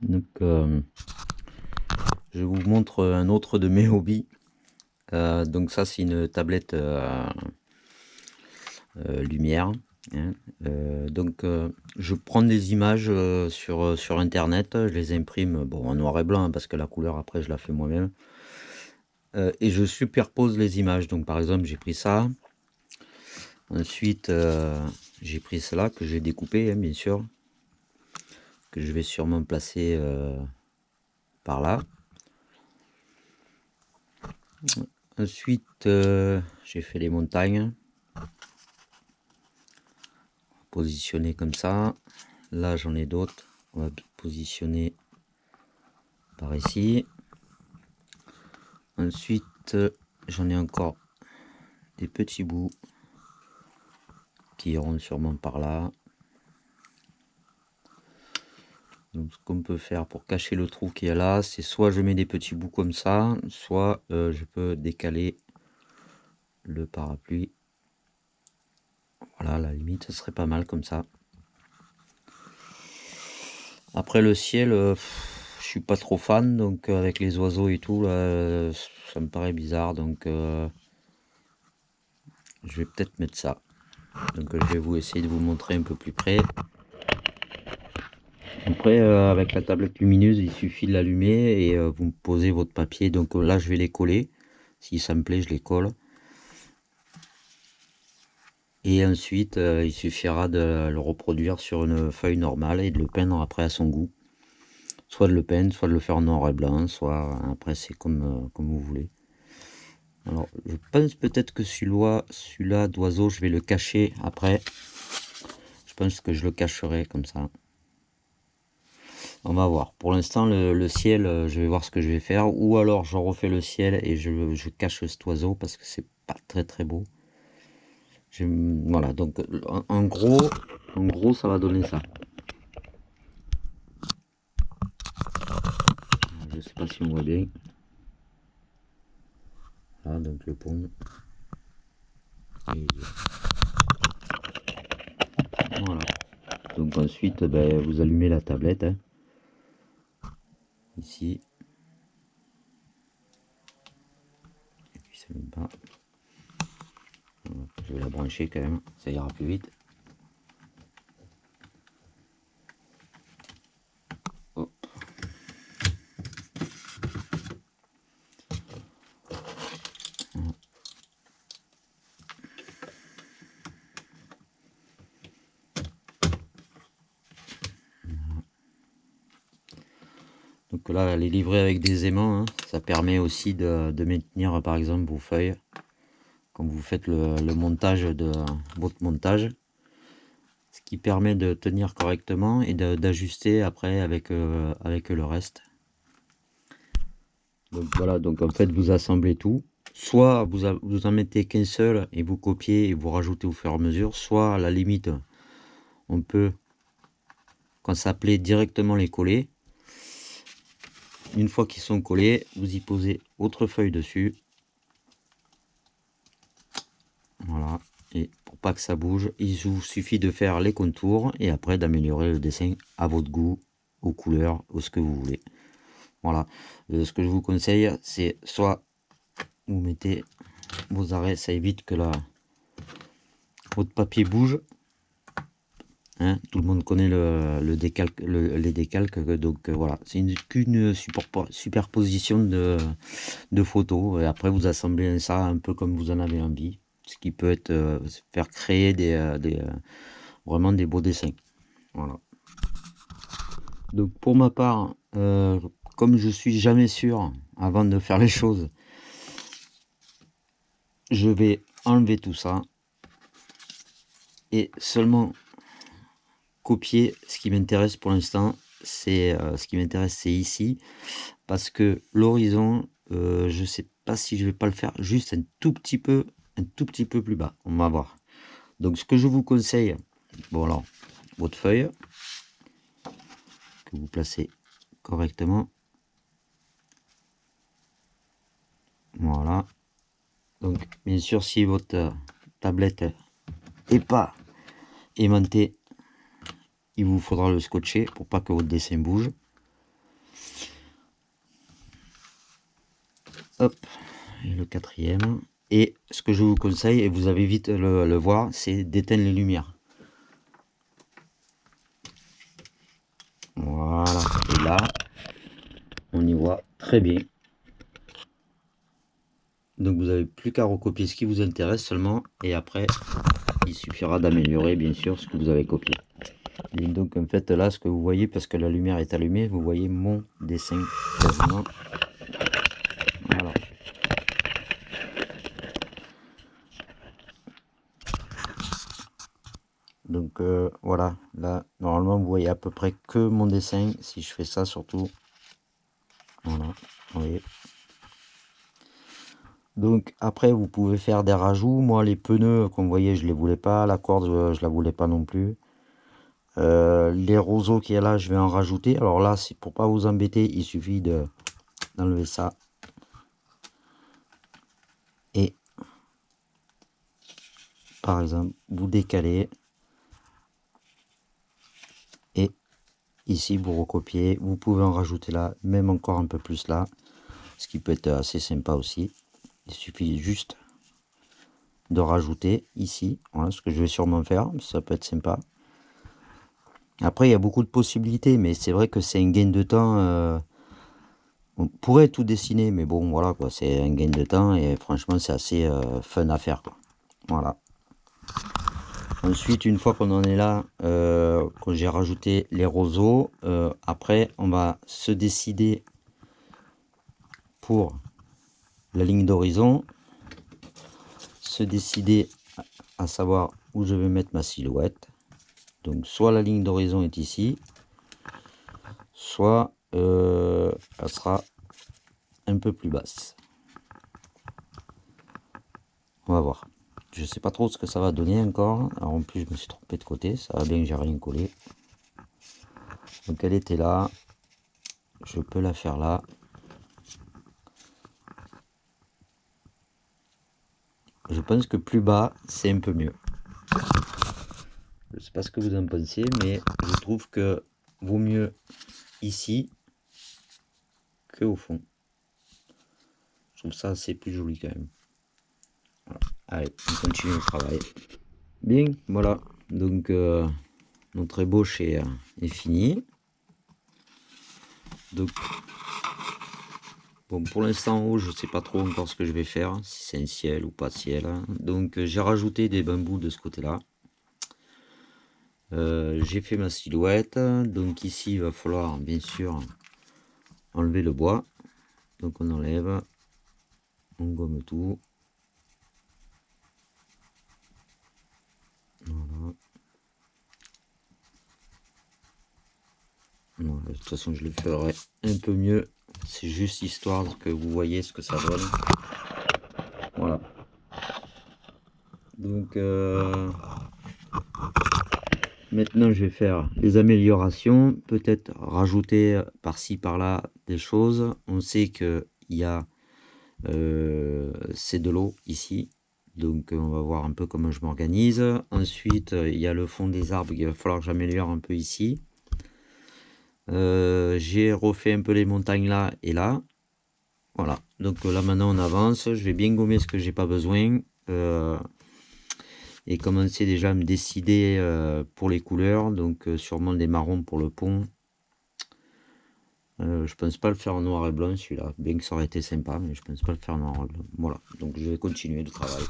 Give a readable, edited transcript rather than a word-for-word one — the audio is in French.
Donc, je vous montre un autre de mes hobbies. Donc ça, c'est une tablette lumière, hein. Donc je prends des images sur internet, je les imprime bon en noir et blanc, hein, parce que la couleur après je la fais moi-même, et je superpose les images. Donc par exemple j'ai pris ça, ensuite j'ai pris cela que j'ai découpé, hein, bien sûr, que je vais sûrement placer par là. Ensuite j'ai fait les montagnes positionnées comme ça. Là j'en ai d'autres, on va positionner par ici. Ensuite j'en ai encore des petits bouts qui iront sûrement par là. Donc ce qu'on peut faire pour cacher le trou qui est là, c'est soit je mets des petits bouts comme ça, soit je peux décaler le parapluie. Voilà, à la limite ce serait pas mal comme ça. Après le ciel, je suis pas trop fan, donc avec les oiseaux et tout là, ça me paraît bizarre, donc je vais peut-être mettre ça. Donc je vais vous essayer de vous montrer un peu plus près. Après avec la tablette lumineuse, il suffit de l'allumer et vous posez votre papier. Donc là je vais les coller, si ça me plaît je les colle. Et ensuite il suffira de le reproduire sur une feuille normale et de le peindre après à son goût. Soit de le peindre, soit de le faire en noir et blanc, soit après c'est comme vous voulez. Alors je pense peut-être que celui-là d'oiseau je vais le cacher après. Je pense que je le cacherai comme ça. On va voir. Pour l'instant le ciel, je vais voir ce que je vais faire. Ou alors je refais le ciel et je cache cet oiseau parce que c'est pas très beau. Voilà, donc en gros ça va donner ça. Je sais pas si on voit bien. Là donc le pont. Et voilà. Donc ensuite ben, vous allumez la tablette, hein, ici. Et puis ça même pas. Je vais la brancher quand même, ça ira plus vite. Hop. Donc là, elle est livrée avec des aimants, hein. Ça permet aussi de maintenir par exemple vos feuilles quand vous faites le montage de votre montage, ce qui permet de tenir correctement et d'ajuster après avec le reste. Donc voilà, donc en fait vous assemblez tout, soit vous en mettez qu'un seul et vous copiez et vous rajoutez au fur et à mesure, soit à la limite on peut, quand ça plaît, directement les coller. Une fois qu'ils sont collés, vous y posez autre feuille dessus. Voilà, et pour pas que ça bouge, il vous suffit de faire les contours et après d'améliorer le dessin à votre goût, aux couleurs, ou ce que vous voulez. Voilà, ce que je vous conseille, c'est soit vous mettez vos arrêts, ça évite que votre papier bouge. Hein, tout le monde connaît les décalques, donc voilà, c'est qu'une superposition de photos, et après vous assemblez ça un peu comme vous en avez envie, ce qui peut être faire créer vraiment des beaux dessins. Voilà. Donc pour ma part, comme je suis jamais sûr avant de faire les choses, je vais enlever tout ça et seulement copier ce qui m'intéresse pour l'instant. C'est ce qui m'intéresse, c'est ici, parce que l'horizon, je sais pas si je vais pas le faire juste un tout petit peu plus bas. On va voir. Donc ce que je vous conseille, bon alors, votre feuille que vous placez correctement. Voilà. Donc bien sûr, si votre tablette est pas aimantée, il vous faudra le scotcher pour pas que votre dessin bouge. hop, et le quatrième. Et ce que je vous conseille, et vous avez vite le voir, c'est d'éteindre les lumières. Voilà, et là, on y voit très bien. Donc vous n'avez plus qu'à recopier ce qui vous intéresse seulement, et après, il suffira d'améliorer bien sûr ce que vous avez copié. Et donc en fait là, ce que vous voyez, parce que la lumière est allumée, vous voyez mon dessin quasiment. Voilà. Donc voilà, là normalement vous voyez à peu près que mon dessin, si je fais ça surtout. Voilà, vous voyez. Donc après vous pouvez faire des rajouts. Moi les pneus comme vous voyez je les voulais pas, la corde je la voulais pas non plus. Les roseaux qui est là je vais en rajouter. Alors là c'est pour pas vous embêter, il suffit d'enlever ça. Et par exemple vous décalez. Et ici vous recopiez, vous pouvez en rajouter là, même encore un peu plus là, ce qui peut être assez sympa aussi. Il suffit juste de rajouter ici, voilà ce que je vais sûrement faire, ça peut être sympa. Après il y a beaucoup de possibilités, mais c'est vrai que c'est un gain de temps. On pourrait tout dessiner, mais bon voilà quoi, c'est un gain de temps et franchement c'est assez fun à faire quoi. Voilà. Ensuite, une fois qu'on en est là, que j'ai rajouté les roseaux, après on va se décider pour la ligne d'horizon, se décider à savoir où je vais mettre ma silhouette. Donc soit la ligne d'horizon est ici, soit elle sera un peu plus basse. On va voir. Je sais pas trop ce que ça va donner encore. Alors en plus je me suis trompé de côté, ça va bien que j'ai rien collé. Donc elle était là, je peux la faire là. Je pense que plus bas c'est un peu mieux. Je sais pas ce que vous en pensez, mais je trouve que vaut mieux ici que au fond. Je trouve ça assez plus joli quand même. Voilà. Allez, on continue le travail. Bien, voilà. Donc notre ébauche est finie. Donc bon, pour l'instant en haut, je sais pas trop encore ce que je vais faire, si c'est un ciel ou pas ciel. Donc j'ai rajouté des bambous de ce côté-là. J'ai fait ma silhouette. Donc ici, il va falloir bien sûr enlever le bois. Donc on enlève, on gomme tout. Voilà. Voilà. De toute façon, je le ferai un peu mieux. C'est juste histoire que vous voyez ce que ça donne. Voilà. Donc maintenant je vais faire les améliorations, peut-être rajouter par-ci par-là des choses. On sait que il y a c'est de l'eau ici, donc on va voir un peu comment je m'organise. Ensuite il y a le fond des arbres, il va falloir que j'améliore un peu ici. J'ai refait un peu les montagnes là et là. Voilà, donc là maintenant on avance, je vais bien gommer ce que j'ai pas besoin. Et commencer déjà à me décider pour les couleurs, donc sûrement des marrons pour le pont. Je pense pas le faire en noir et blanc celui-là, bien que ça aurait été sympa, mais je pense pas le faire en noir et blanc. Voilà, donc je vais continuer le travail.